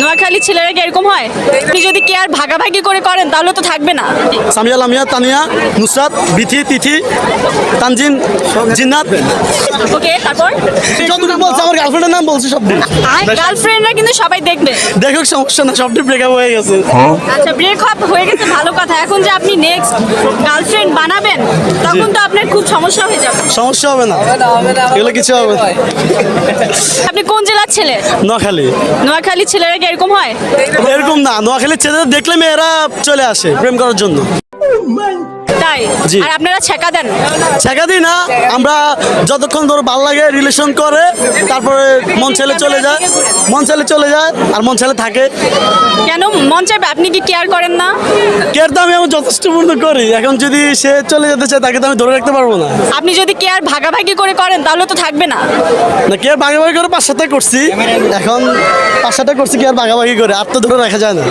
নোয়াখালী ছেলেরা কি এরকম হয়? আপনি যদি কেয়ার ভাগাভাগি করে করেন তাহলে তো থাকবে না। সামিয়া লামিয়া তানিয়া নুসরাত বিথি তিথি তানজিন জিন্নাত ওকে, তারপর যতটুকু বলছে আমার গার্লফ্রেন্ডের নাম বলছি সব গার্লফ্রেন্ডরা কিন্তু সবাই দেখবে। দেখো সমস্যা না সবটি ব্রেকআপ হয়ে গেছে আচ্ছা, ব্রেকআপ হয়ে গেছে ভালো কথা। এখন যে আপনি নেক্সট গার্লফ্রেন্ড বানাবেন তখন তো আপনার খুব সমস্যা হয়ে যাবে। সমস্যা হবে না এগুলো কিছু হবে না আপনি কোন জেলার ছেলে? নোয়াখালী নোয়াখালী ছেলেরা কি এরকম হয়? এরকম না নোয়াখালীর ছেলেদের দেখলে মেয়েরা চলে আসে প্রেম করার জন্য তাই? জি। আর আপনারা ছেকা দেন? ছেকা দিই না আমরা যতক্ষণ ধরো ভালো লাগে রিলেশন করে তারপরে মন ছেলে চলে যায় আর মন ছেলে থাকে কেন মন চাইবে? আপনি কি কেয়ার করেন না? কেয়ার তো আমি আমার যথেষ্ট পূর্ণ করি এখন যদি সে চলে যেতে চায় তাকে তো আমি ধরে রাখতে পারবো না আপনি যদি কেয়ার ভাগাভাগি করে করেন তাহলে তো থাকবে না। না কেয়ার ভাগাভাগি করে 5-7টা করছি এখন 5-7টা করছি কেয়ার ভাগাভাগি করে আর তো ধরে রাখা যায় না